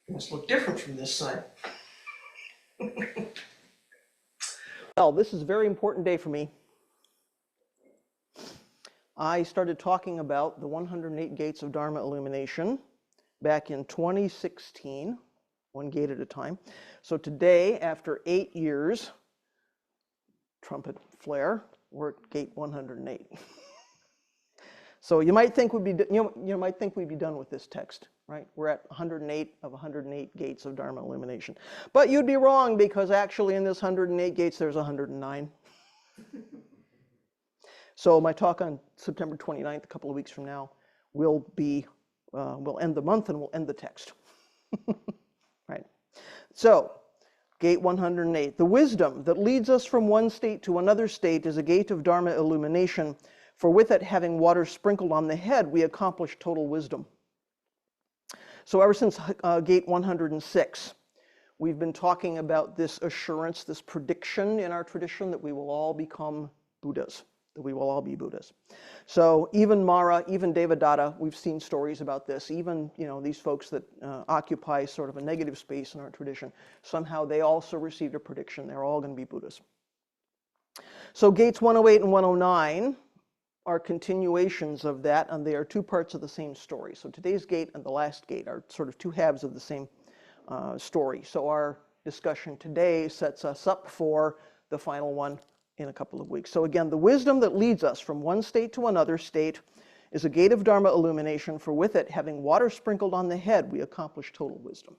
It must look different from this side. Well, this is a very important day for me. I started talking about the 108 gates of dharma-illumination back in 2016, one gate at a time. So today, after 8 years, trumpet flare, we're at gate 108. So you might think we'd be done with this text, right? We're at 108 of 108 gates of dharma illumination. But you'd be wrong, because actually in this 108 gates there's 109. So my talk on September 29th, a couple of weeks from now, will end the month and we'll end the text. Right. So gate 108. The wisdom that leads us from one state to another state is a gate of dharma illumination. For with it, having water sprinkled on the head, we accomplish total wisdom. So ever since gate 106, we've been talking about this assurance, this prediction in our tradition that we will all become Buddhas, that we will all be Buddhas. So even Mara, even Devadatta, we've seen stories about this. Even these folks that occupy sort of a negative space in our tradition, somehow they also received a prediction. They're all going to be Buddhas. So gates 108 and 109 are continuations of that, and they are two parts of the same story. So today's gate and the last gate are sort of two halves of the same story. So our discussion today sets us up for the final one in a couple of weeks. So again, the wisdom that leads us from one state to another state is a gate of dharma illumination, for with it, having water sprinkled on the head, we accomplish total wisdom.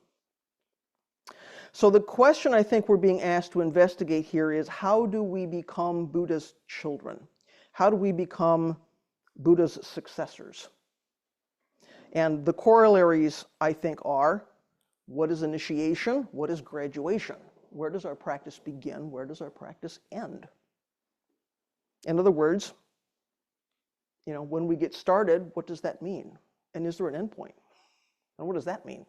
So the question I think we're being asked to investigate here is, how do we become Buddha's children? How do we become Buddha's successors? And the corollaries, I think, are, what is initiation? What is graduation? Where does our practice begin? Where does our practice end? In other words, when we get started, what does that mean? And is there an endpoint? And what does that mean?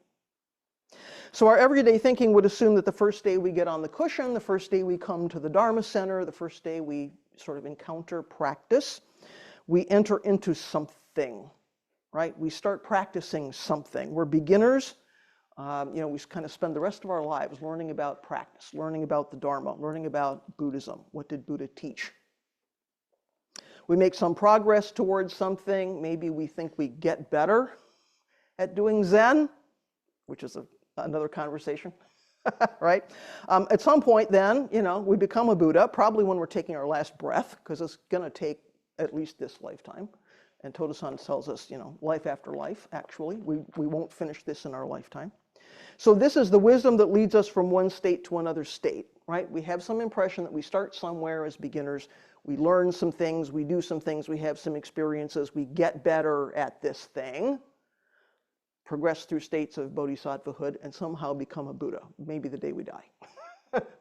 So our everyday thinking would assume that the first day we get on the cushion, the first day we come to the Dharma Center, the first day we sort of encounter practice, we enter into something, right? We start practicing something. We're beginners. We kind of spend the rest of our lives learning about practice, learning about the Dharma, learning about Buddhism. What did Buddha teach? We make some progress towards something. Maybe we think we get better at doing Zen, which is another conversation, right? At some point then, we become a Buddha, probably when we're taking our last breath, because it's going to take at least this lifetime. And Toda-san tells us, life after life, actually. We won't finish this in our lifetime. So this is the wisdom that leads us from one state to another state, right? We have some impression that we start somewhere as beginners. We learn some things, we do some things, we have some experiences, we get better at this thing, progress through states of bodhisattvahood, and somehow become a Buddha, maybe the day we die,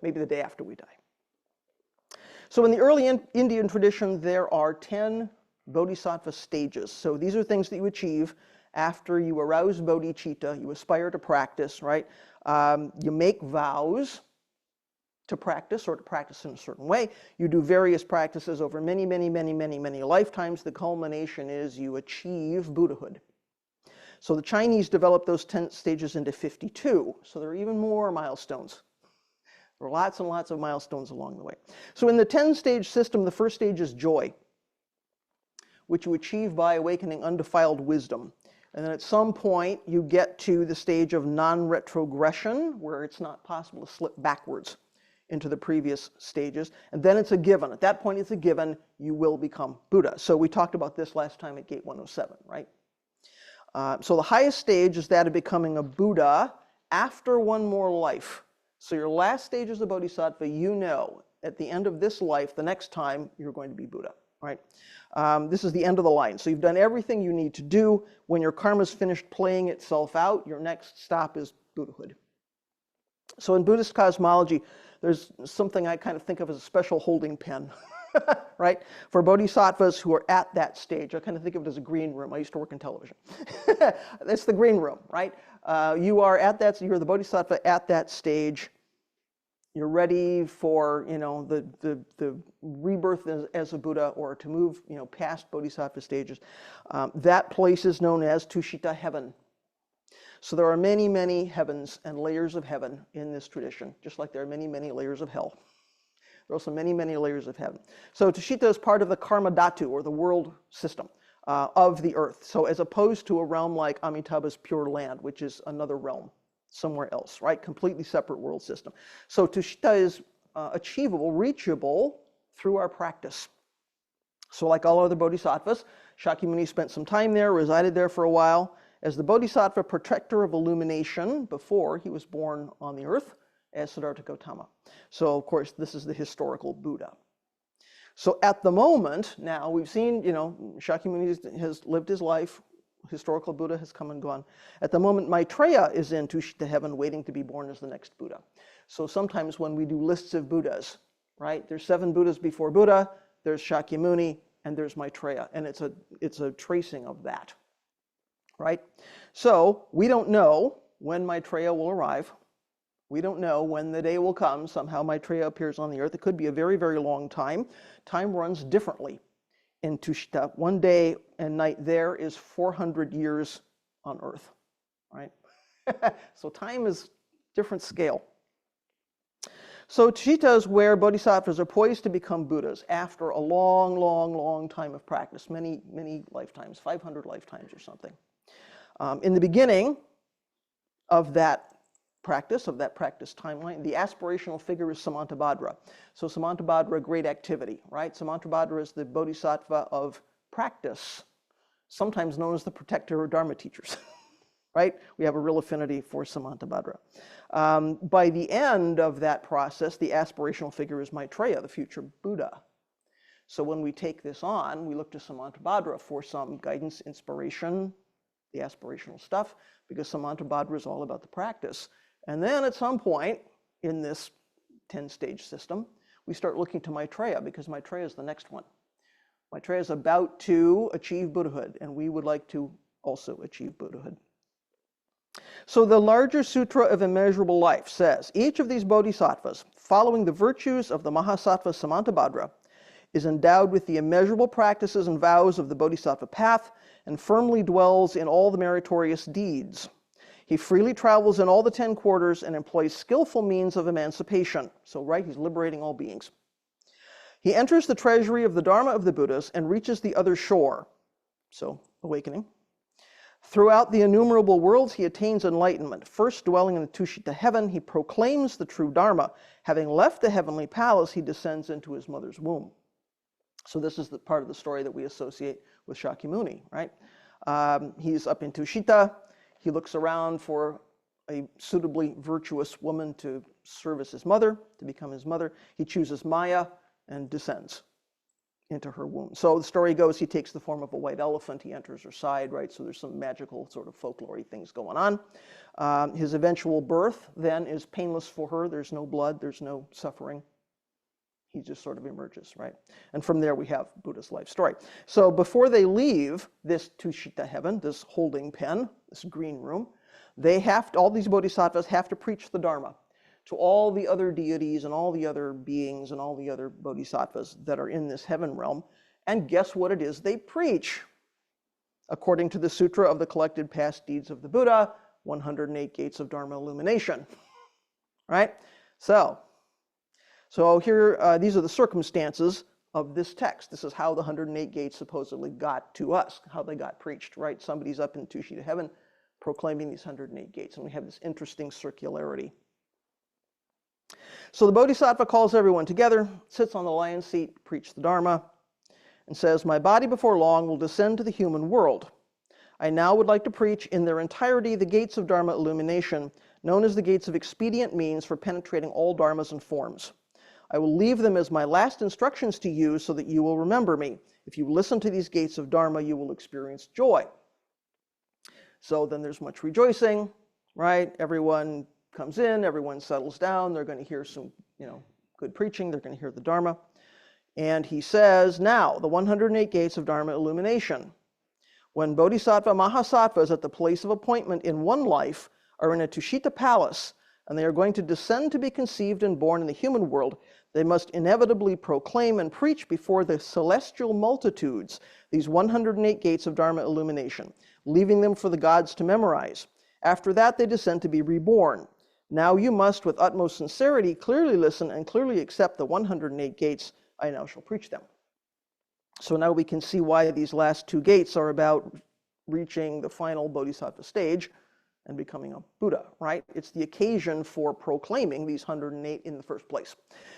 maybe the day after we die. So in the early Indian tradition, there are 10 bodhisattva stages. So these are things that you achieve after you arouse bodhicitta, you aspire to practice, right? You make vows to practice, or to practice in a certain way. You do various practices over many, many, many, many, many lifetimes. The culmination is you achieve Buddhahood. So the Chinese developed those 10 stages into 52. So there are even more milestones. There are lots and lots of milestones along the way. So in the 10-stage system, the first stage is joy, which you achieve by awakening undefiled wisdom. And then at some point, you get to the stage of non-retrogression, where it's not possible to slip backwards into the previous stages. And then it's a given. At that point, it's a given. You will become Buddha. So we talked about this last time at gate 107, right? So the highest stage is that of becoming a Buddha after one more life. So your last stage is a bodhisattva. At the end of this life, the next time, you're going to be Buddha, right? This is the end of the line. So you've done everything you need to do. When your karma's finished playing itself out, your next stop is Buddhahood. So in Buddhist cosmology, there's something I kind of think of as a special holding pen, right? For bodhisattvas who are at that stage, I kind of think of it as a green room. I used to work in television. That's the green room, right? You're the bodhisattva at that stage. You're ready for, the rebirth as a Buddha, or to move, past bodhisattva stages. That place is known as Tushita heaven. So there are many, many heavens and layers of heaven in this tradition, just like there are many, many layers of hell. There are also many, many layers of heaven. So Tushita is part of the karma dhatu, or the world system of the earth. So as opposed to a realm like Amitabha's Pure Land, which is another realm somewhere else, right? Completely separate world system. So Tushita is achievable, reachable through our practice. So like all other bodhisattvas, Shakyamuni spent some time there, resided there for a while, as the bodhisattva protector of illumination before he was born on the earth as Siddhartha Gautama. So of course, this is the historical Buddha. So at the moment, now we've seen, Shakyamuni has lived his life, historical Buddha has come and gone. At the moment, Maitreya is in Tushita heaven waiting to be born as the next Buddha. So sometimes when we do lists of Buddhas, right, there's 7 Buddhas before Buddha, there's Shakyamuni, and there's Maitreya, and it's a tracing of that, right? So we don't know when Maitreya will arrive. We don't know when the day will come. Somehow Maitreya appears on the earth. It could be a very, very long time. Time runs differently in Tushita. 1 day and night there is 400 years on earth, right? So time is different scale. So Tushita is where bodhisattvas are poised to become Buddhas after a long, long, long time of practice, many, many lifetimes, 500 lifetimes or something. In the beginning of that practice timeline, the aspirational figure is Samantabhadra. So Samantabhadra, great activity, right? Samantabhadra is the bodhisattva of practice, sometimes known as the protector of Dharma teachers. Right? We have a real affinity for Samantabhadra. By the end of that process, the aspirational figure is Maitreya, the future Buddha. So when we take this on, we look to Samantabhadra for some guidance, inspiration, the aspirational stuff, because Samantabhadra is all about the practice. And then at some point in this 10-stage system, we start looking to Maitreya, because Maitreya is the next one. Maitreya is about to achieve Buddhahood, and we would like to also achieve Buddhahood. So the larger Sutra of Immeasurable Life says, each of these bodhisattvas, following the virtues of the Mahasattva Samantabhadra, is endowed with the immeasurable practices and vows of the bodhisattva path and firmly dwells in all the meritorious deeds. He freely travels in all the 10 quarters and employs skillful means of emancipation. So, right, he's liberating all beings. He enters the treasury of the Dharma of the Buddhas and reaches the other shore. So, awakening. Throughout the innumerable worlds, he attains enlightenment. First dwelling in the Tushita heaven, he proclaims the true Dharma. Having left the heavenly palace, he descends into his mother's womb. So this is the part of the story that we associate with Shakyamuni, right? He's up in Tushita. He looks around for a suitably virtuous woman to serve as his mother, to become his mother. He chooses Maya and descends into her womb. So the story goes, he takes the form of a white elephant, he enters her side, right? So there's some magical sort of folklore things going on. His eventual birth then is painless for her. There's no blood, there's no suffering. He just sort of emerges, right? And from there we have Buddha's life story. So before they leave this Tushita heaven, this holding pen, this green room, all these bodhisattvas have to preach the Dharma to all the other deities and all the other beings and all the other bodhisattvas that are in this heaven realm. And guess what it is they preach? According to the Sutra of the Collected Past Deeds of the Buddha, 108 Gates of Dharma-illumination, right? So here, these are the circumstances of this text. This is how the 108 gates supposedly got to us, how they got preached, right? Somebody's up in Tushita heaven proclaiming these 108 gates, and we have this interesting circularity. So the Bodhisattva calls everyone together, sits on the lion seat, preach the Dharma, and says, my body before long will descend to the human world. I now would like to preach in their entirety the gates of Dharma illumination, known as the gates of expedient means for penetrating all dharmas and forms. I will leave them as my last instructions to you so that you will remember me. If you listen to these gates of Dharma, you will experience joy. So then there's much rejoicing, right? Everyone comes in, everyone settles down, they're going to hear some, good preaching, they're going to hear the Dharma. And he says, now, the 108 gates of Dharma illumination. When Bodhisattva Mahasattvas at the place of appointment in one life are in a Tushita palace, and they are going to descend to be conceived and born in the human world, they must inevitably proclaim and preach before the celestial multitudes these 108 gates of Dharma illumination, leaving them for the gods to memorize. After that, they descend to be reborn. Now you must, with utmost sincerity, clearly listen and clearly accept the 108 gates I now shall preach them. So now we can see why these last two gates are about reaching the final bodhisattva stage and becoming a Buddha, right? It's the occasion for proclaiming these 108 in the first place.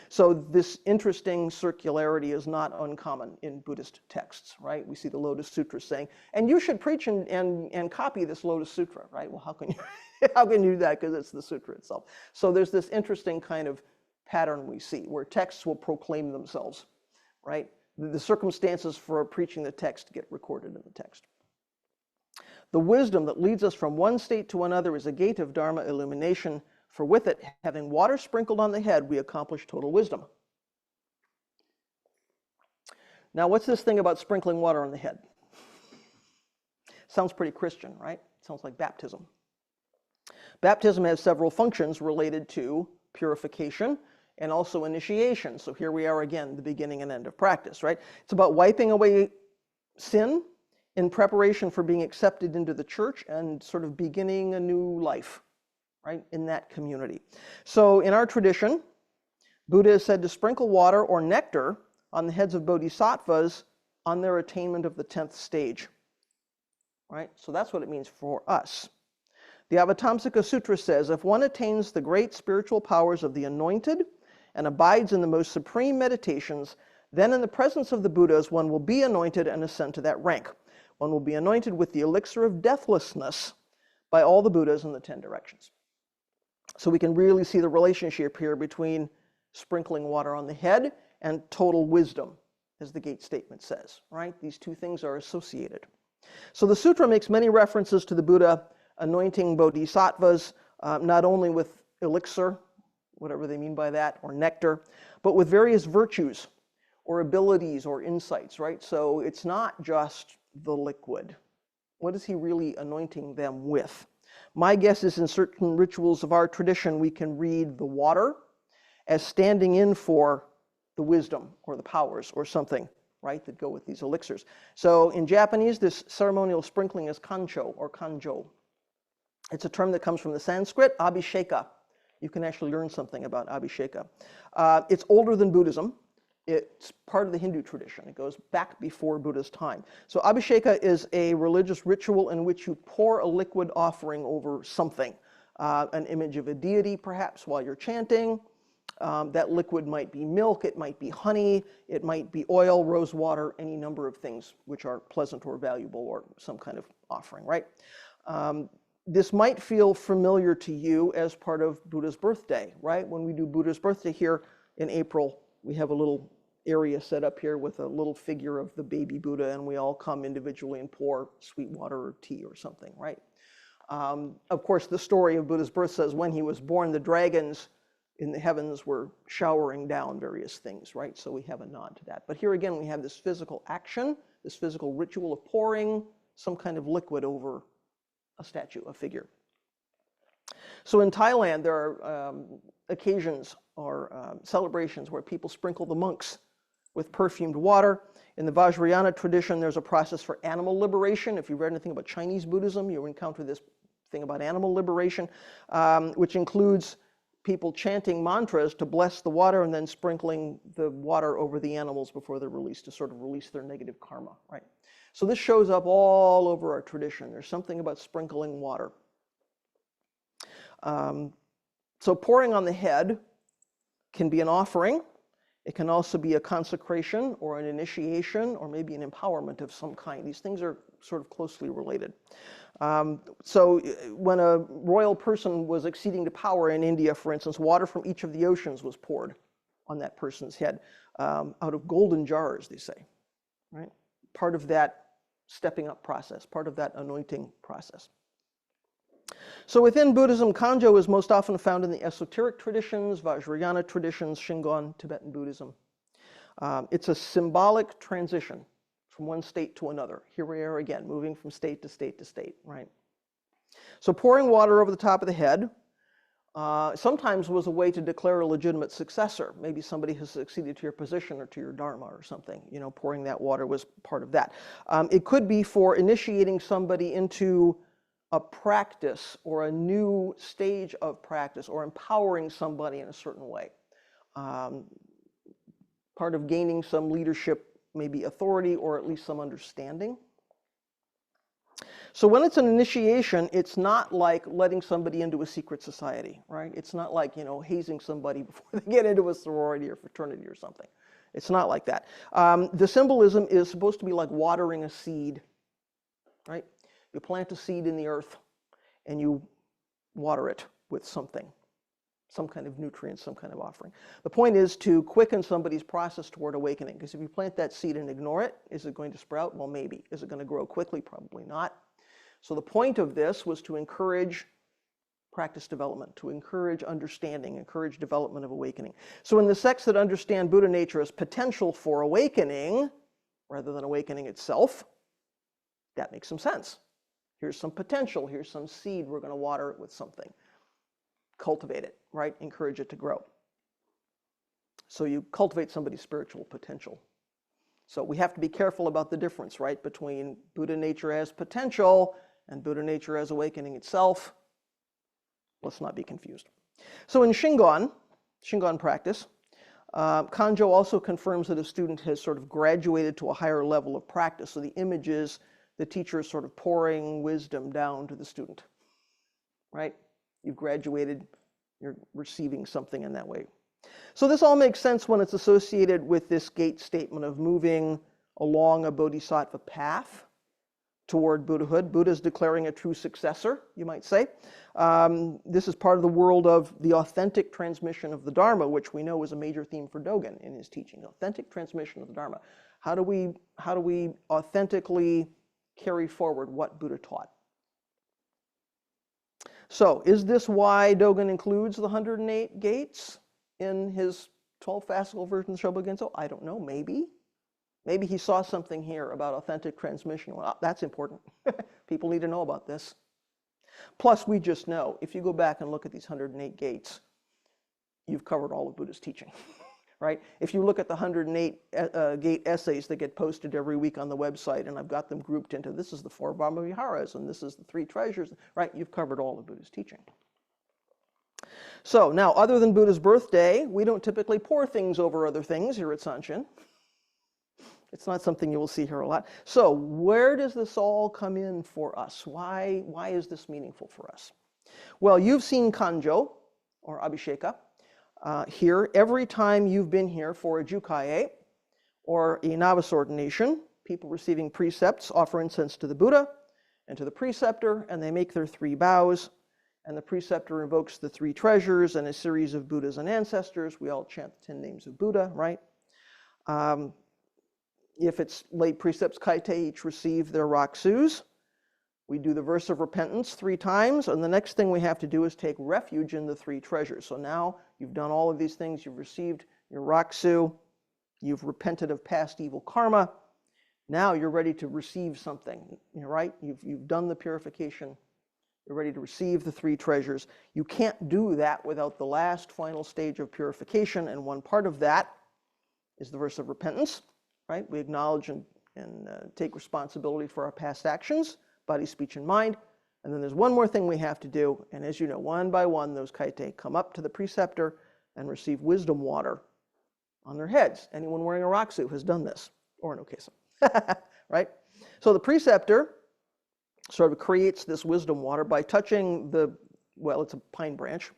So this interesting circularity is not uncommon in Buddhist texts, right? We see the Lotus Sutra saying, and you should preach and copy this Lotus Sutra, right? Well, how can you, how can you do that? Because it's the sutra itself. So there's this interesting kind of pattern we see where texts will proclaim themselves, right? The circumstances for preaching the text get recorded in the text. The wisdom that leads us from one state to another is a gate of dharma-illumination, for with it, having water sprinkled on the head, we accomplish total wisdom. Now, what's this thing about sprinkling water on the head? Sounds pretty Christian, right? Sounds like baptism. Baptism has several functions related to purification and also initiation. So here we are again, the beginning and end of practice, right? It's about wiping away sin in preparation for being accepted into the church and sort of beginning a new life, right, in that community. So in our tradition, Buddha is said to sprinkle water or nectar on the heads of bodhisattvas on their attainment of the 10th stage, right? So that's what it means for us. The Avatamsaka Sutra says, if one attains the great spiritual powers of the anointed and abides in the most supreme meditations, then in the presence of the Buddhas, one will be anointed and ascend to that rank. One will be anointed with the elixir of deathlessness by all the Buddhas in the 10 directions. So we can really see the relationship here between sprinkling water on the head and total wisdom, as the gate statement says, right? These two things are associated. So the sutra makes many references to the Buddha anointing bodhisattvas, not only with elixir, whatever they mean by that, or nectar, but with various virtues or abilities or insights, right? So it's not just the liquid. What is he really anointing them with? My guess is in certain rituals of our tradition, we can read the water as standing in for the wisdom or the powers or something, right, that go with these elixirs. So in Japanese, this ceremonial sprinkling is kancho or kanjo. It's a term that comes from the Sanskrit, abhisheka. You can actually learn something about abhisheka. It's older than Buddhism. It's part of the Hindu tradition. It goes back before Buddha's time. So abhisheka is a religious ritual in which you pour a liquid offering over something, an image of a deity perhaps while you're chanting. That liquid might be milk, it might be honey, it might be oil, rose water, any number of things which are pleasant or valuable or some kind of offering, right? This might feel familiar to you as part of Buddha's birthday, right? When we do Buddha's birthday here in April, we have a little area set up here with a little figure of the baby Buddha, and we all come individually and pour sweet water or tea or something, right? Of course, the story of Buddha's birth says when he was born, the dragons in the heavens were showering down various things, right? So we have a nod to that. But here again, we have this physical action, this physical ritual of pouring some kind of liquid over a statue, a figure. So in Thailand, there are occasions or celebrations where people sprinkle the monks with perfumed water. In the Vajrayana tradition, there's a process for animal liberation. If you've read anything about Chinese Buddhism, you'll encounter this thing about animal liberation, which includes people chanting mantras to bless the water and then sprinkling the water over the animals before they're released to sort of release their negative karma, right? So this shows up all over our tradition. There's something about sprinkling water. So pouring on the head can be an offering. It can also be a consecration or an initiation or maybe an empowerment of some kind. These things are sort of closely related. So when a royal person was acceding to power in India, for instance, water from each of the oceans was poured on that person's head out of golden jars, they say, right? Part of that stepping up process, part of that anointing process. So within Buddhism, Kanjo is most often found in the esoteric traditions, Vajrayana traditions, Shingon, Tibetan Buddhism. It's a symbolic transition from one state to another. Here we are again, moving from state to state to state, right? So pouring water over the top of the head sometimes was a way to declare a legitimate successor. Maybe somebody has succeeded to your position or to your dharma or something. You know, pouring that water was part of that. It could be for initiating somebody into a practice or a new stage of practice or empowering somebody in a certain way. Part of gaining some leadership, maybe authority or at least some understanding. So when it's an initiation, it's not like letting somebody into a secret society, right? It's not like, hazing somebody before they get into a sorority or fraternity or something. It's not like that. The symbolism is supposed to be like watering a seed, right? You plant a seed in the earth and you water it with something, some kind of nutrient, some kind of offering. The point is to quicken somebody's process toward awakening, because if you plant that seed and ignore it, is it going to sprout? Well, maybe. Is it going to grow quickly? Probably not. So the point of this was to encourage practice development, to encourage understanding, encourage development of awakening. So in the sects that understand Buddha nature as potential for awakening, rather than awakening itself, that makes some sense. Here's some potential, here's some seed, we're going to water it with something. Cultivate it, right? Encourage it to grow. So you cultivate somebody's spiritual potential. So we have to be careful about the difference, right, between Buddha nature as potential and Buddha nature as awakening itself. Let's not be confused. So in Shingon practice, Kanjo also confirms that a student has sort of graduated to a higher level of practice. So the image is the teacher is sort of pouring wisdom down to the student, right? You've graduated, you're receiving something in that way. So this all makes sense when it's associated with this gate statement of moving along a bodhisattva path toward Buddhahood. Buddha is declaring a true successor, you might say. This is part of the world of the authentic transmission of the Dharma, which we know is a major theme for Dogen in his teaching. Authentic transmission of the Dharma. How do we authentically carry forward what Buddha taught? So is this why Dogen includes the 108 gates in his 12 fascicle version of the Shobo Genso? I don't know, maybe. Maybe he saw something here about authentic transmission. Well, that's important. People need to know about this. Plus, we just know, if you go back and look at these 108 gates, you've covered all of Buddha's teaching, right? If you look at the 108 gate essays that get posted every week on the website, and I've got them grouped into this is the 4 Brahma-viharas, and this is the 3 treasures, right? You've covered all of Buddha's teaching. So now, other than Buddha's birthday, we don't typically pour things over other things here at Sanshin. It's not something you will see here a lot. So where does this all come in for us? Why is this meaningful for us? Well, you've seen Kanjo, or Abhisheka, here. Every time you've been here for a Jukaye, or a novice ordination, people receiving precepts offer incense to the Buddha and to the preceptor, and they make their 3 bows, and the preceptor invokes the 3 treasures and a series of Buddhas and ancestors. We all chant the 10 names of Buddha, right? If it's lay precepts kaite, each receive their raksus. We do the verse of repentance 3 times, and the next thing we have to do is take refuge in the 3 treasures. So now you've done all of these things, you've received your raksu, you've repented of past evil karma. Now you're ready to receive something, right? You've done the purification. You're ready to receive the 3 treasures. You can't do that without the last final stage of purification, and one part of that is the verse of repentance, right? We acknowledge and take responsibility for our past actions, body, speech, and mind. And then there's one more thing we have to do, and as you know, one by one, those kaite come up to the preceptor and receive wisdom water on their heads. Anyone wearing a raksu has done this, or an okesa, right? So the preceptor sort of creates this wisdom water by touching it's a pine branch,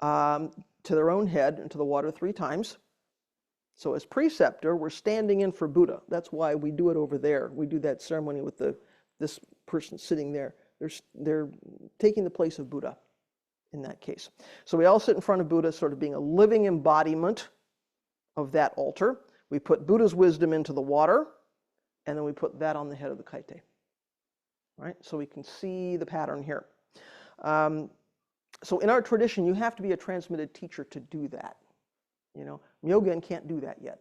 to their own head into the water 3 times. So as preceptor, we're standing in for Buddha. That's why we do it over there. We do that ceremony with this person sitting there. They're taking the place of Buddha in that case. So we all sit in front of Buddha, sort of being a living embodiment of that altar. We put Buddha's wisdom into the water, and then we put that on the head of the kaite. Right? So we can see the pattern here. So in our tradition, you have to be a transmitted teacher to do that. Myogen can't do that yet.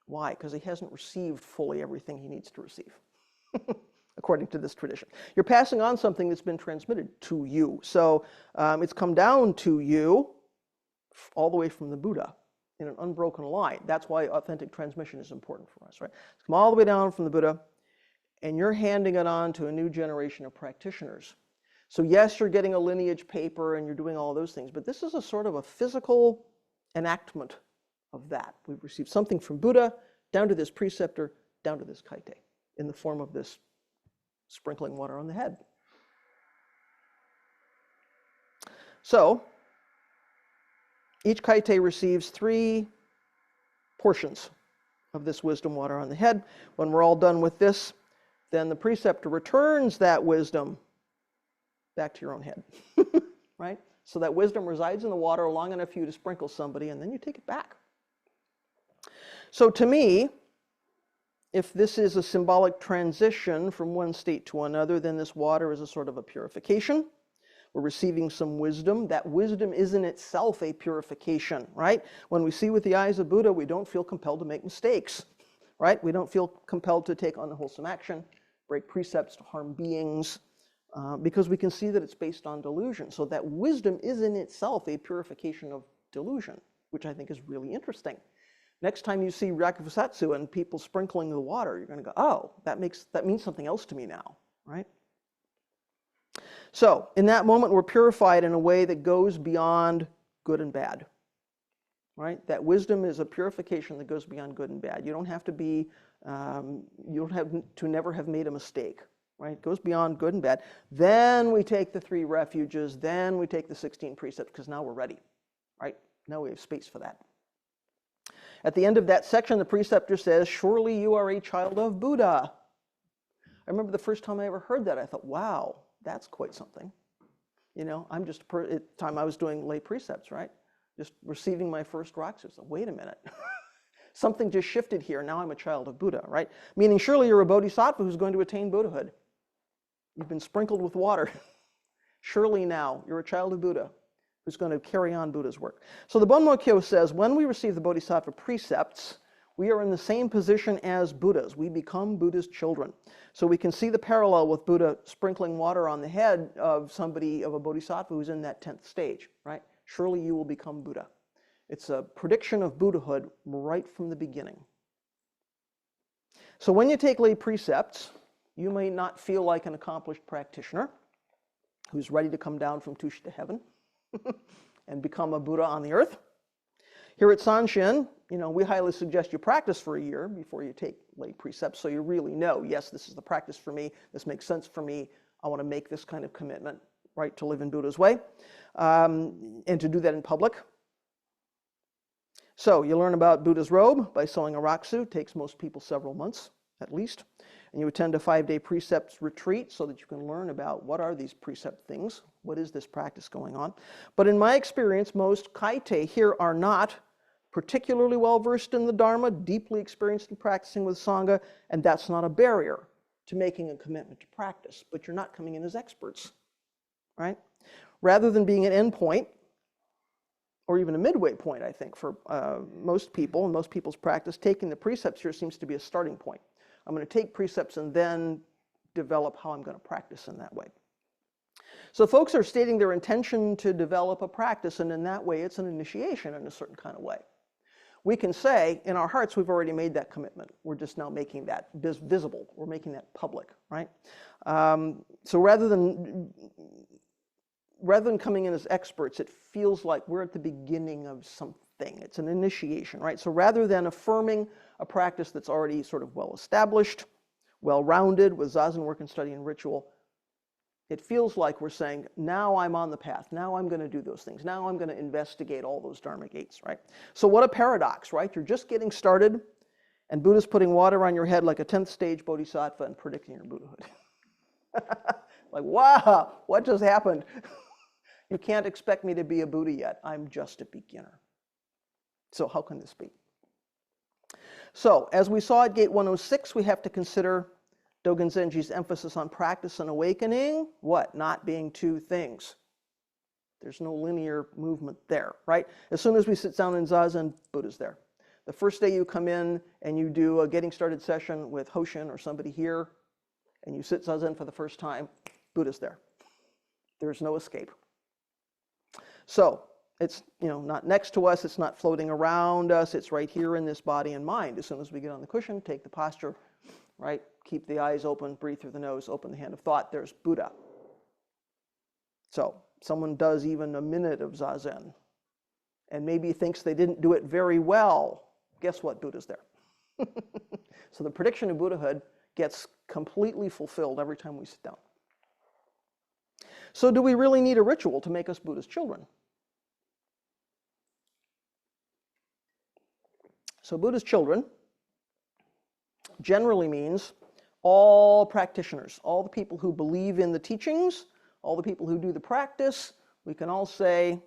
Why? Because he hasn't received fully everything he needs to receive, according to this tradition. You're passing on something that's been transmitted to you. So it's come down to you all the way from the Buddha in an unbroken line. That's why authentic transmission is important for us, right? It's come all the way down from the Buddha, and you're handing it on to a new generation of practitioners. So yes, you're getting a lineage paper and you're doing all those things, but this is a sort of a physical enactment of that. We've received something from Buddha, down to this preceptor, down to this kaite, in the form of this sprinkling water on the head. So each kaite receives 3 portions of this wisdom water on the head. When we're all done with this, then the preceptor returns that wisdom back to your own head, right? So that wisdom resides in the water long enough for you to sprinkle somebody, and then you take it back. So to me, if this is a symbolic transition from one state to another, then this water is a sort of a purification. We're receiving some wisdom. That wisdom is in itself a purification, right? When we see with the eyes of Buddha, we don't feel compelled to make mistakes, right? We don't feel compelled to take unwholesome action, break precepts, to harm beings, because we can see that it's based on delusion. So that wisdom is in itself a purification of delusion, which I think is really interesting. Next time you see Rakufusatsu and people sprinkling the water, you're going to go, oh, that means something else to me now, right? So in that moment, we're purified in a way that goes beyond good and bad, right? That wisdom is a purification that goes beyond good and bad. You don't have to be, you don't have to never have made a mistake, right? It goes beyond good and bad. Then we take the 3 refuges, then we take the 16 precepts, because now we're ready, right? Now we have space for that. At the end of that section, the preceptor says, surely you are a child of Buddha. I remember the first time I ever heard that, I thought, wow, that's quite something. You know, I'm just, at the time I was doing lay precepts, right? Just receiving my first Raksu. So wait a minute. Something just shifted here. Now I'm a child of Buddha, right? Meaning surely you're a bodhisattva who's going to attain Buddhahood. You've been sprinkled with water. Surely now you're a child of Buddha who's going to carry on Buddha's work. So the Bonmo-kyo says, when we receive the bodhisattva precepts, we are in the same position as Buddhas. We become Buddha's children. So we can see the parallel with Buddha sprinkling water on the head of somebody, of a bodhisattva who's in that 10th stage, right? Surely you will become Buddha. It's a prediction of Buddhahood right from the beginning. So when you take lay precepts, you may not feel like an accomplished practitioner who's ready to come down from Tusha to heaven and become a Buddha on the earth. Here at Sanshin, you know, we highly suggest you practice for a year before you take lay precepts, so you really know, yes, this is the practice for me, this makes sense for me, I want to make this kind of commitment, right, to live in Buddha's way, and to do that in public. So you learn about Buddha's robe by sewing a Raksu. It takes most people several months, at least. And you attend a 5-day precepts retreat so that you can learn about what are these precept things, what is this practice going on. But in my experience, most kaite here are not particularly well versed in the Dharma, deeply experienced in practicing with Sangha, and that's not a barrier to making a commitment to practice. But you're not coming in as experts, right? Rather than being an end point, or even a midway point, I think, for most people and most people's practice, taking the precepts here seems to be a starting point. I'm going to take precepts and then develop how I'm going to practice in that way. So folks are stating their intention to develop a practice, and in that way it's an initiation in a certain kind of way. We can say, in our hearts, we've already made that commitment. We're just now making that visible. We're making that public, right? So rather than coming in as experts, it feels like we're at the beginning of something. It's an initiation, right? So rather than affirming a practice that's already sort of well-established, well-rounded with zazen work and study and ritual, it feels like we're saying, now I'm on the path. Now I'm going to do those things. Now I'm going to investigate all those Dharma gates, right? So what a paradox, right? You're just getting started, and Buddha's putting water on your head like a 10th stage bodhisattva and predicting your Buddhahood. Like, wow, what just happened? You can't expect me to be a Buddha yet. I'm just a beginner. So how can this be? So as we saw at gate 106, we have to consider Dogen Zenji's emphasis on practice and awakening. What? Not being two things. There's no linear movement there, right? As soon as we sit down in Zazen, Buddha's there. The first day you come in and you do a getting started session with Hoshin or somebody here, and you sit Zazen for the first time, Buddha's there. There's no escape. So it's, you know, not next to us, it's not floating around us, it's right here in this body and mind. As soon as we get on the cushion, take the posture, right? keep the eyes open, breathe through the nose, open the hand of thought, there's Buddha. So someone does even a minute of Zazen and maybe thinks they didn't do it very well. Guess what? Buddha's there. So the prediction of Buddhahood gets completely fulfilled every time we sit down. So do we really need a ritual to make us Buddha's children? So Buddha's children generally means all practitioners, all the people who believe in the teachings, all the people who do the practice. We can all say,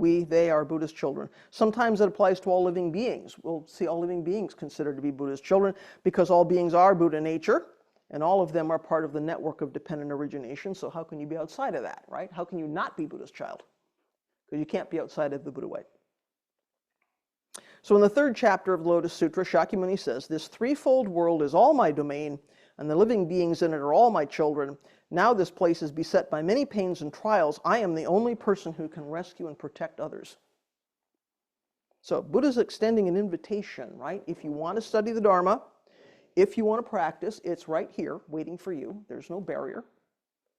they are Buddha's children. Sometimes it applies to all living beings. We'll see all living beings considered to be Buddha's children because all beings are Buddha nature, and all of them are part of the network of dependent origination. So how can you be outside of that, right? How can you not be Buddha's child? Because you can't be outside of the Buddha way. So in the third chapter of the Lotus Sutra, Shakyamuni says, this threefold world is all my domain, and the living beings in it are all my children. Now this place is beset by many pains and trials. I am the only person who can rescue and protect others. So Buddha's extending an invitation, right? If you want to study the Dharma, if you want to practice, it's right here waiting for you. There's no barrier.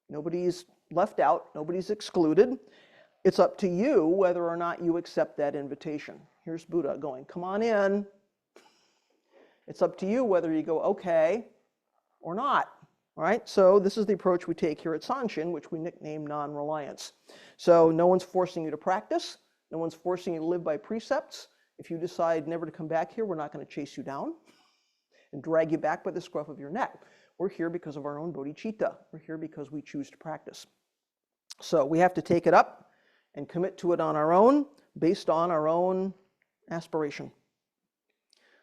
Nobody's left out. Nobody's excluded. It's up to you whether or not you accept that invitation. Here's Buddha going, come on in. It's up to you whether you go, okay, or not. All right, so this is the approach we take here at Sanshin, which we nickname non-reliance. So no one's forcing you to practice. No one's forcing you to live by precepts. If you decide never to come back here, we're not going to chase you down and drag you back by the scruff of your neck. We're here because of our own bodhicitta. We're here because we choose to practice. So we have to take it up and commit to it on our own, based on our own aspiration.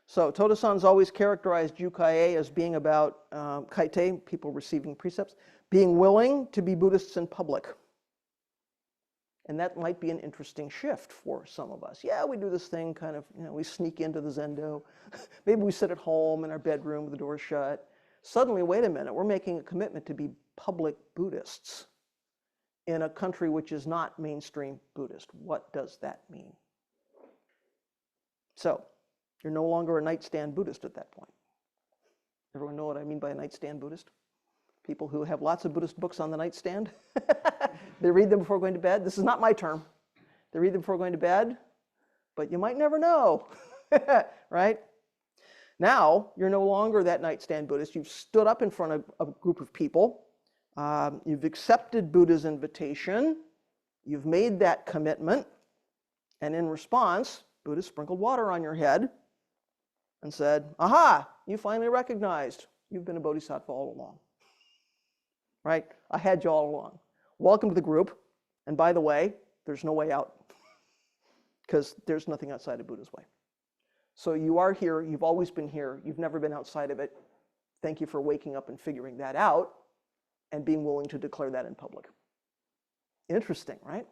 So Todo-san's always characterized Jukai as being about kaite, people receiving precepts, being willing to be Buddhists in public. And that might be an interesting shift for some of us. Yeah, we do this thing kind of, we sneak into the Zendo. Maybe we sit at home in our bedroom with the door shut. Suddenly, wait a minute, we're making a commitment to be public Buddhists in a country which is not mainstream Buddhist. What does that mean? So, you're no longer a nightstand Buddhist at that point. Everyone know what I mean by a nightstand Buddhist? People who have lots of Buddhist books on the nightstand. They read them before going to bed. This is not my term. They read them before going to bed, but you might never know, right? Now, you're no longer that nightstand Buddhist. You've stood up in front of a group of people. You've accepted Buddha's invitation. You've made that commitment. And in response, Buddha sprinkled water on your head and said, aha, you finally recognized you've been a bodhisattva all along. Right? I had you all along. Welcome to the group. And by the way, there's no way out because there's nothing outside of Buddha's way. So you are here. You've always been here. You've never been outside of it. Thank you for waking up and figuring that out and being willing to declare that in public. Interesting, right?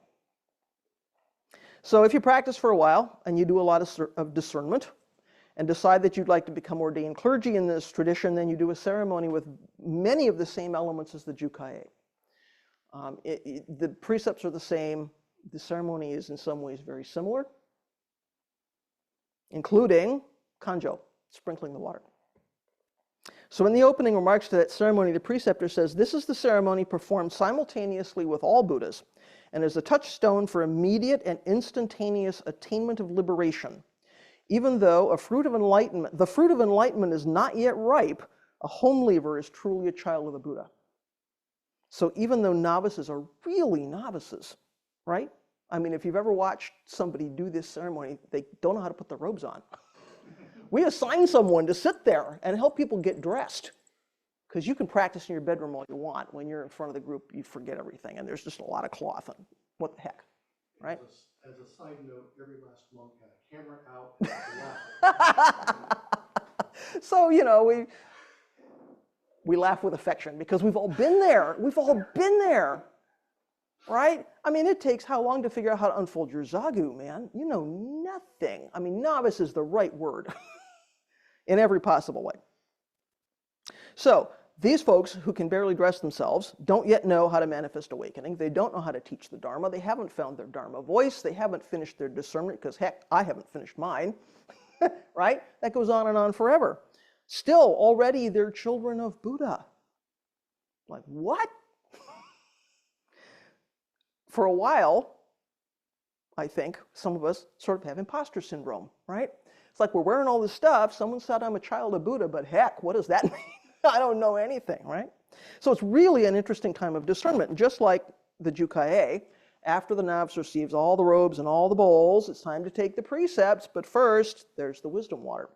So if you practice for a while and you do a lot of discernment and decide that you'd like to become ordained clergy in this tradition, then you do a ceremony with many of the same elements as the Jukai. The precepts are the same. The ceremony is in some ways very similar, including kanjo, sprinkling the water. So in the opening remarks to that ceremony, the preceptor says, this is the ceremony performed simultaneously with all Buddhas and is a touchstone for immediate and instantaneous attainment of liberation. Even though the fruit of enlightenment is not yet ripe, a home leaver is truly a child of the Buddha. So even though novices are really novices, right? I mean, if you've ever watched somebody do this ceremony, they don't know how to put the robes on. We assign someone to sit there and help people get dressed. Because you can practice in your bedroom all you want. When you're in front of the group, you forget everything. And there's just a lot of cloth. And what the heck, right? As a side note, every last monk had a camera out. So, we laugh with affection because we've all been there. We've all been there, right? I mean, it takes how long to figure out how to unfold your zagu, man? You know nothing. I mean, novice is the right word in every possible way. So these folks who can barely dress themselves don't yet know how to manifest awakening. They don't know how to teach the Dharma. They haven't found their Dharma voice. They haven't finished their discernment because, heck, I haven't finished mine, right? That goes on and on forever. Still, already they're children of Buddha. Like, what? For a while, I think, some of us sort of have imposter syndrome, right? It's like we're wearing all this stuff. Someone said I'm a child of Buddha, but heck, what does that mean? I don't know anything, right? So it's really an interesting time of discernment. And just like the Jukai, after the novice receives all the robes and all the bowls, it's time to take the precepts, but first, there's the wisdom water.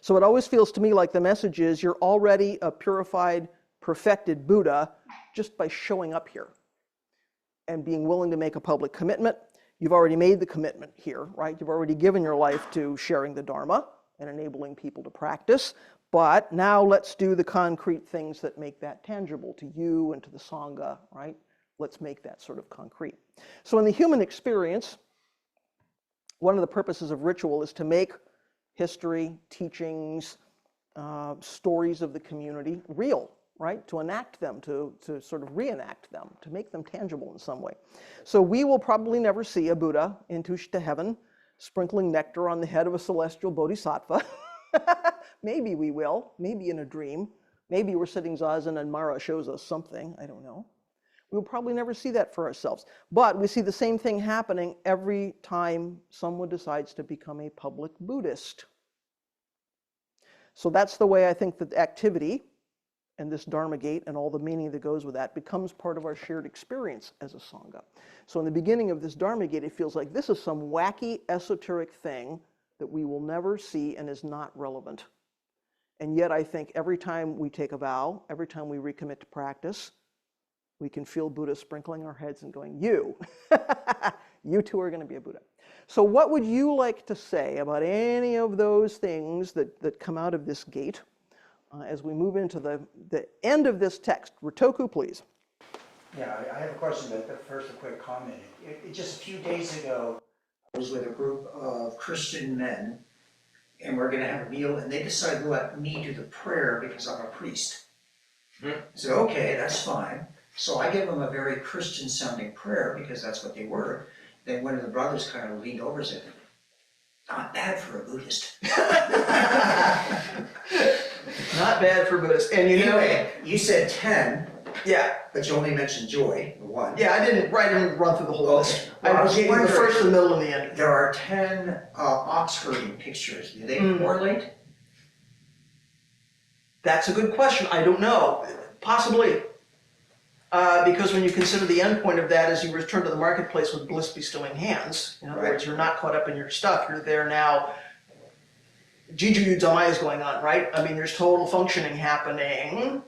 So it always feels to me like the message is you're already a purified, perfected Buddha just by showing up here and being willing to make a public commitment. You've already made the commitment here, right? You've already given your life to sharing the Dharma and enabling people to practice. But now let's do the concrete things that make that tangible to you and to the Sangha, right? Let's make that sort of concrete. So in the human experience, one of the purposes of ritual is to make history, teachings, stories of the community real, right? To enact them, to sort of reenact them, to make them tangible in some way. So we will probably never see a Buddha in to heaven sprinkling nectar on the head of a celestial bodhisattva. Maybe we will, maybe in a dream. Maybe we're sitting zazen and Mara shows us something, I don't know. We'll probably never see that for ourselves. But we see the same thing happening every time someone decides to become a public Buddhist. So that's the way I think that activity and this Dharma gate and all the meaning that goes with that becomes part of our shared experience as a Sangha. So in the beginning of this Dharma gate, it feels like this is some wacky, esoteric thing that we will never see and is not relevant. And yet I think every time we take a vow, every time we recommit to practice, we can feel Buddha sprinkling our heads and going, you, you too are going to be a Buddha. So what would you like to say about any of those things that come out of this gate as we move into the end of this text? Rotoku, please. Yeah, I have a question, but first a quick comment. Just a few days ago, I was with a group of Christian men, and we're going to have a meal, and they decided to let me do the prayer because I'm a priest. I said, okay, that's fine. So I gave them a very Christian-sounding prayer because that's what they were. Then one of the brothers kind of leaned over and said, not bad for a Buddhist. Not bad for Buddhists. And you know, Anyway, you said 10, yeah, but you only mentioned joy, the one. yeah, I didn't run through the whole list. Well, I I was gave you the wondering- first, the middle, and the end. There are 10 ox herding pictures. Do they correlate? That's a good question. I don't know. Possibly. Because when you consider the end point of that is you return to the marketplace with bliss bestowing hands. In other Right. words, you're not caught up in your stuff. You're there now. Jiju Yuzamai is going on, right? I mean, there's total functioning happening.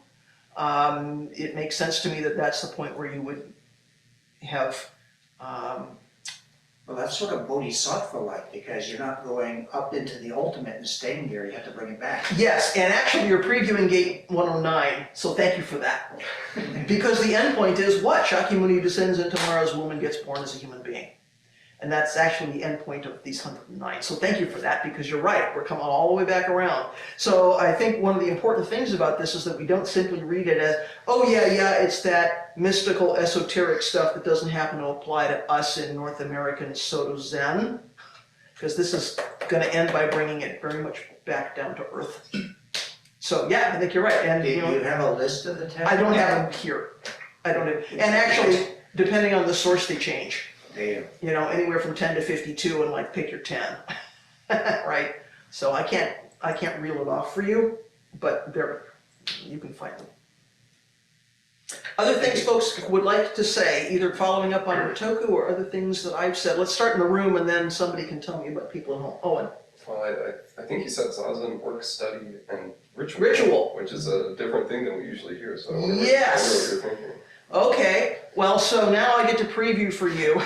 It makes sense to me that that's the point where you would have Well, that's sort of bodhisattva-like because you're not going up into the ultimate and staying there. You have to bring it back. yes, and actually you're previewing gate 109, so thank you for that. Because the end point is what? Shakyamuni descends into Mara's womb and gets born as a human being. And that's actually the end point of these 109. So thank you for that, because you're right, we're coming all the way back around. So I think one of the important things about this is that we don't simply read it as, oh yeah, it's that mystical, esoteric stuff that doesn't happen to apply to us in North American Soto Zen, because this is going to end by bringing it very much back down to earth. So yeah, I think you're right. And Do you have a list of the 10? I don't have them here. I don't have, and actually, depending on the source, they change. You know, anywhere from 10 to 52, and like pick your 10, right? So I can't reel it off for you, but there, you can find them. Other things folks would like to say, either following up on Rotoku or other things that I've said. Let's start in the room, and then somebody can tell me about people at home. Owen. Well, I think you said zazen, work, study, and ritual. Ritual. Which is a different thing than we usually hear, so I wonder Yes. what you're thinking. Okay, well, so now I get to preview for you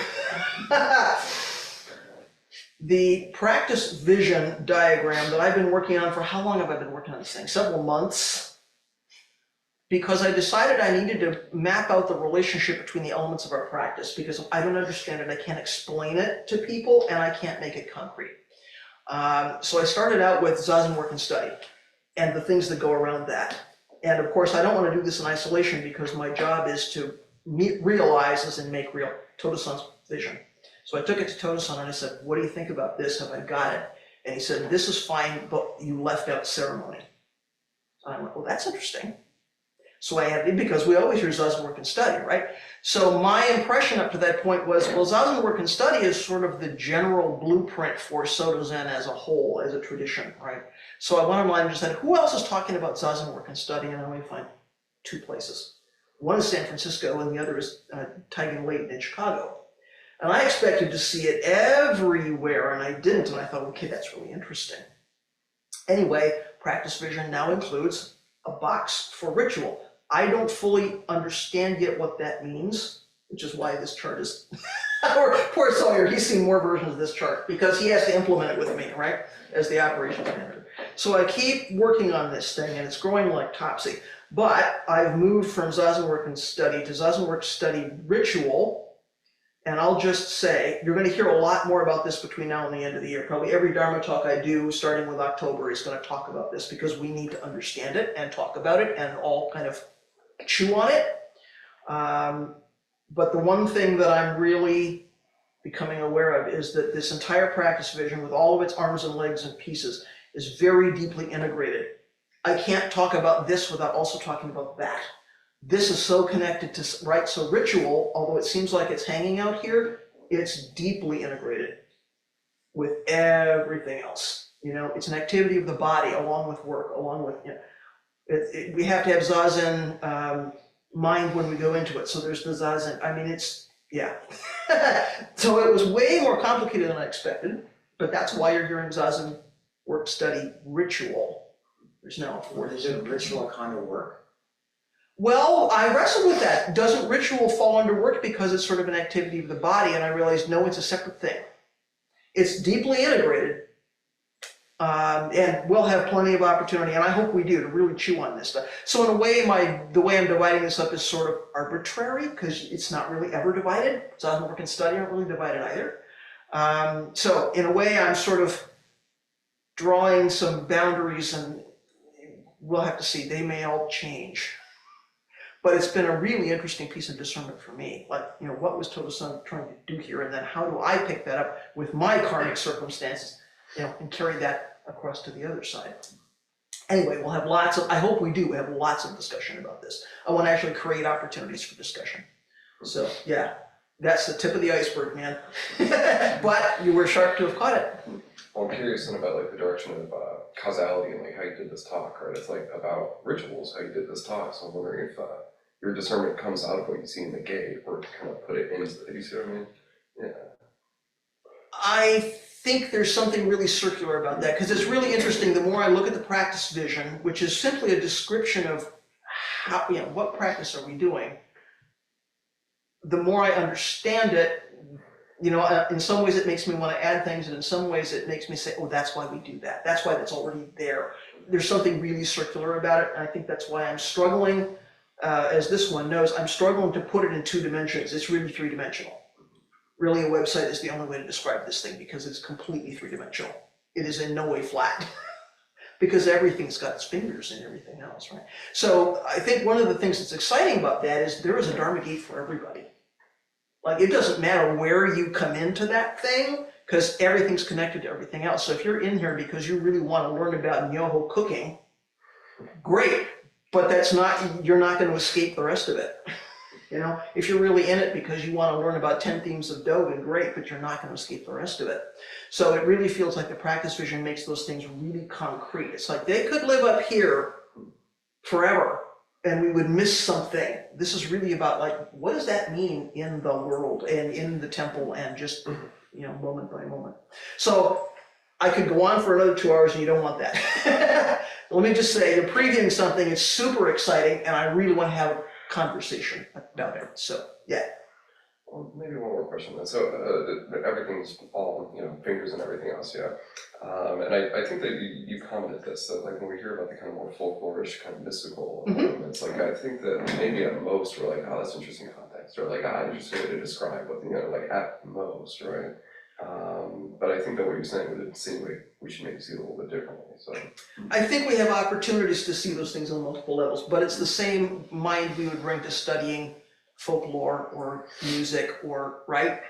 the practice vision diagram that I've been working on for how long have I been working on this thing? Several months. Because I decided I needed to map out the relationship between the elements of our practice, because I don't understand it, I can't explain it to people, and I can't make it concrete. So I started out with zazen, work, and study, and the things that go around that. And of course, I don't want to do this in isolation because my job is to realize as in make real Todo-san's vision. So I took it to Todo-san and I said, what do you think about this? Have I got it? And he said, this is fine, but you left out ceremony. And I went, well, that's interesting. So I added, because we always hear zazen work and study, right? So my impression up to that point was, well, zazen work and study is sort of the general blueprint for Soto Zen as a whole, as a tradition, right? So I went online and just said, who else is talking about zazen work and study? And I only find 2 places. One is San Francisco and the other is Taigen Leighton in Chicago. And I expected to see it everywhere and I didn't. And I thought, okay, that's really interesting. Anyway, Practice Vision now includes a box for ritual. I don't fully understand yet what that means, which is why this chart is, poor Sawyer, he's seen more versions of this chart because he has to implement it with me, right, as the operations manager. So I keep working on this thing and it's growing like topsy, but I've moved from Zazen Work and Study to Zazen Work Study Ritual. And I'll just say, you're going to hear a lot more about this between now and the end of the year. Probably every Dharma talk I do, starting with October, is going to talk about this because we need to understand it and talk about it and all kind of chew on it. But the one thing that I'm really becoming aware of is that this entire practice vision, with all of its arms and legs and pieces, is very deeply integrated. I can't talk about this without also talking about that. This is so connected to, right, so ritual, although it seems like it's hanging out here, it's deeply integrated with everything else. You know, it's an activity of the body along with work, along with, you know, we have to have zazen mind when we go into it. So there's the zazen, I mean, it's, yeah. So it was way more complicated than I expected, but that's why you're hearing zazen work study ritual. There's now a fourth. Is it ritual kind of work? Well, I wrestled with that. Doesn't ritual fall under work because it's sort of an activity of the body? And I realized, no, it's a separate thing. It's deeply integrated, and we'll have plenty of opportunity, and I hope we do, to really chew on this stuff. So in a way, the way I'm dividing this up is sort of arbitrary, because it's not really ever divided. Zazen work and study aren't really divided either. So in a way, I'm sort of drawing some boundaries, and we'll have to see. They may all change. But it's been a really interesting piece of discernment for me. Like, you know, what was Toto-san trying to do here? And then how do I pick that up with my karmic circumstances, you know, and carry that across to the other side? Anyway, we'll have lots of, I hope we do, we have lots of discussion about this. I want to actually create opportunities for discussion. So, yeah, that's the tip of the iceberg, man. But you were sharp to have caught it. Well, I'm curious then about like the direction of causality and like how you did this talk, right? It's like about rituals, how you did this talk. So I'm wondering if your discernment comes out of what you see in the gate, or to kind of put it into the, you see what I mean? Yeah. I think there's something really circular about that, because it's really interesting. The more I look at the practice vision, which is simply a description of how, you know, what practice are we doing, the more I understand it, you know, in some ways it makes me want to add things, and in some ways it makes me say, oh, that's why we do that. That's why that's already there. There's something really circular about it, and I think that's why I'm struggling, as this one knows, I'm struggling to put it in 2 dimensions. It's really 3-dimensional. Really, a website is the only way to describe this thing, because it's completely 3-dimensional. It is in no way flat, because everything's got its fingers and everything else, right? So I think one of the things that's exciting about that is there is a Dharma gate for everybody. Like, it doesn't matter where you come into that thing, because everything's connected to everything else. So if you're in here because you really want to learn about Myoho cooking, great, but that's not, you're not going to escape the rest of it. You know, if you're really in it because you want to learn about 10 themes of Dogen, great, but you're not going to escape the rest of it. So it really feels like the practice vision makes those things really concrete. It's like they could live up here forever, and we would miss something. This is really about, like, what does that mean in the world and in the temple, and just, you know, moment by moment. So I could go on for another 2 hours, and you don't want that. Let me just say, you're previewing something, it's super exciting, and I really want to have a conversation about it. So, yeah. Well, maybe one more question then. So everything's all, you know, fingers and everything else, yeah. And I think that you commented this, that like when we hear about the kind of more folklorish, kind of mystical elements, like I think that maybe at most we're like, oh, that's interesting context, or like, ah, interesting way to describe what, you know, like at most, right? But I think that what you're saying would insinuate we should maybe see it a little bit differently, so. I think we have opportunities to see those things on multiple levels, but it's the same mind we would bring to studying folklore or music, or, right?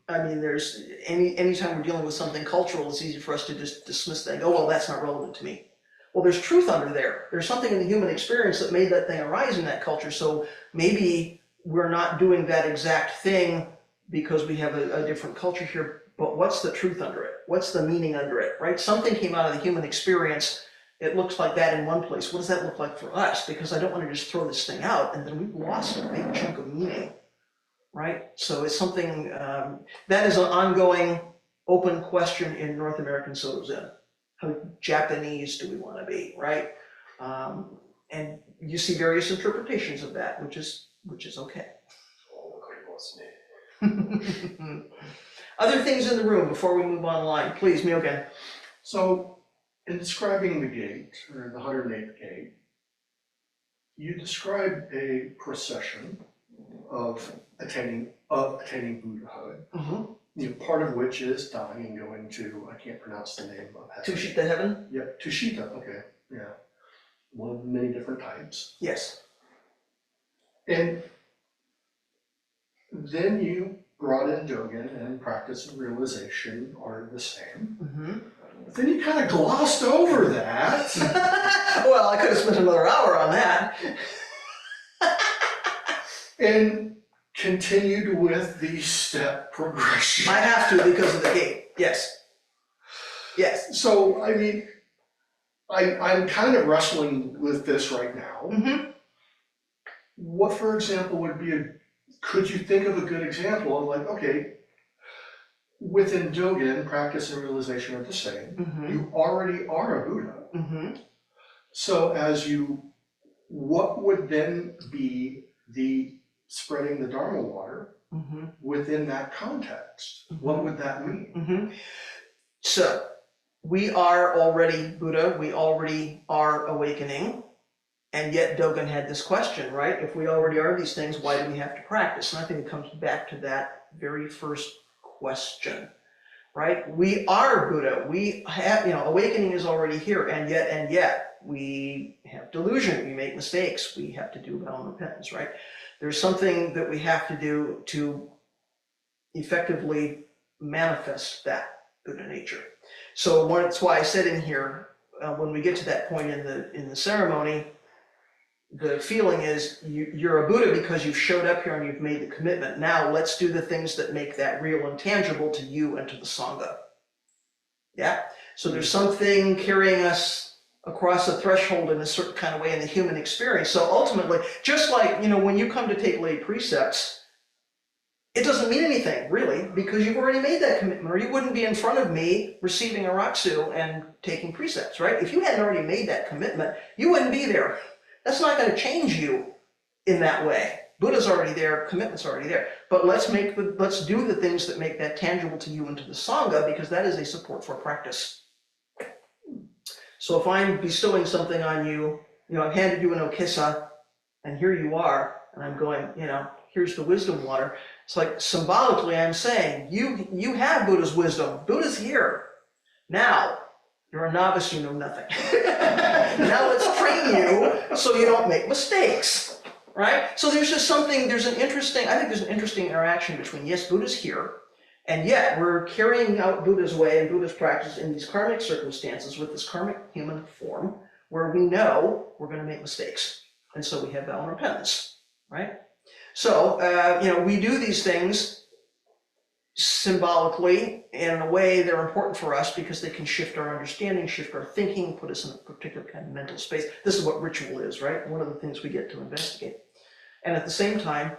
I mean, there's anytime we're dealing with something cultural, it's easy for us to just dismiss that and go, well, that's not relevant to me. Well, there's truth under there. There's something in the human experience that made that thing arise in that culture. So maybe we're not doing that exact thing because we have a different culture here, but what's the truth under it? What's the meaning under it, right? Something came out of the human experience. It looks like that in one place. What does that look like for us? Because I don't want to just throw this thing out and then we've lost a big chunk of meaning, right? So it's something, that is an ongoing open question in North American Soto Zen. How Japanese do we want to be, right? And you see various interpretations of that, which is okay. Other things in the room before we move online, please, Myogen. So in describing the gate, or the 108th gate, you described a procession of attaining Buddhahood. Mm-hmm. You know, part of which is dying and going to, I can't pronounce the name of heaven. Tushita heaven? Yep, Tushita, okay, yeah. One of the many different types. Yes. And then you brought in Dogen and practice and realization are the same. Mm-hmm. But then you kind of glossed over that. Well, I could have spent another hour on that. And continued with the step progression. I have to because of the gate. Yes. Yes. So, I mean, I'm kind of wrestling with this right now. Mm-hmm. What, for example, would be could you think of a good example of like, okay, within Dogen, practice and realization are the same. Mm-hmm. You already are a Buddha. Mm-hmm. So what would then be the spreading the Dharma water Mm-hmm. within that context? What would that mean? Mm-hmm. So, we are already Buddha, we already are awakening, and yet Dogen had this question, right? If we already are these things, why do we have to practice? And I think it comes back to that very first question, right? We are Buddha, we have, awakening is already here, and yet, we have delusion, we make mistakes, we have to do vow and repentance, right? There's something that we have to do to effectively manifest that Buddha nature. So that's why I said in here, when we get to that point in the ceremony, the feeling is you're a Buddha because you've showed up here and you've made the commitment. Now let's do the things that make that real and tangible to you and to the Sangha. Yeah? So there's something carrying us across a threshold in a certain kind of way in the human experience. So ultimately, just like, when you come to take lay precepts, it doesn't mean anything, really, because you've already made that commitment, or you wouldn't be in front of me receiving a Raksu and taking precepts, right? If you hadn't already made that commitment, you wouldn't be there. That's not going to change you in that way. Buddha's already there, commitment's already there. But let's do the things that make that tangible to you and to the Sangha, because that is a support for practice. So if I'm bestowing something on you, I've handed you an okissa, and here you are, and I'm going, here's the wisdom water. It's like symbolically I'm saying, you have Buddha's wisdom. Buddha's here. Now, you're a novice, you know nothing. Now let's train you so you don't make mistakes, right? So there's just something, I think there's an interesting interaction between, yes, Buddha's here, and yet we're carrying out Buddha's way and Buddha's practice in these karmic circumstances with this karmic human form where we know we're going to make mistakes. And so we have vow and repentance, right? So, we do these things symbolically, and in a way they're important for us because they can shift our understanding, shift our thinking, put us in a particular kind of mental space. This is what ritual is, right? One of the things we get to investigate. And at the same time,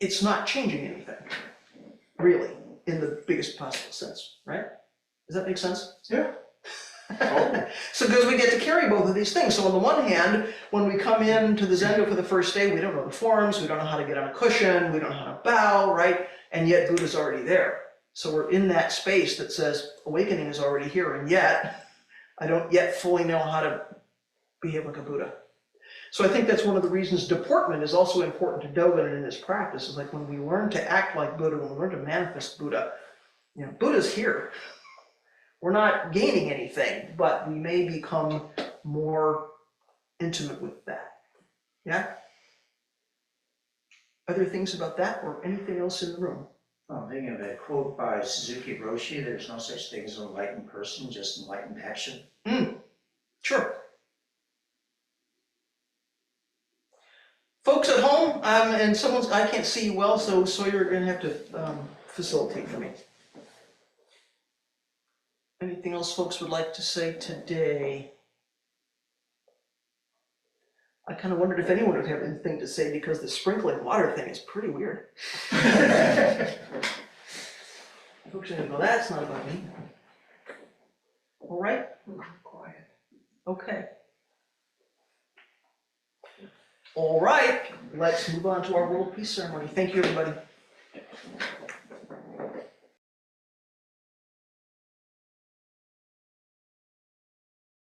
it's not changing anything, really, in the biggest possible sense, right? Does that make sense? Yeah. So because we get to carry both of these things. So on the one hand, when we come into the Zendo for the first day, we don't know the forms, we don't know how to get on a cushion, we don't know how to bow, right? And yet Buddha's already there. So we're in that space that says awakening is already here, and yet I don't yet fully know how to behave like a Buddha. So I think that's one of the reasons deportment is also important to Dogen and in his practice. Is like when we learn to act like Buddha, when we learn to manifest Buddha, Buddha's here. We're not gaining anything, but we may become more intimate with that. Yeah? Other things about that or anything else in the room? I'm thinking of a quote by Suzuki Roshi, there's no such thing as an enlightened person, just enlightened action. Sure. Folks at home, and I can't see you well, so Sawyer, you're gonna have to facilitate for me. Anything else folks would like to say today? I kind of wondered if anyone would have anything to say because the sprinkling water thing is pretty weird. Folks are gonna go, that's not about me. All right? Quiet. Okay. All right, let's move on to our World Peace Ceremony. Thank you, everybody.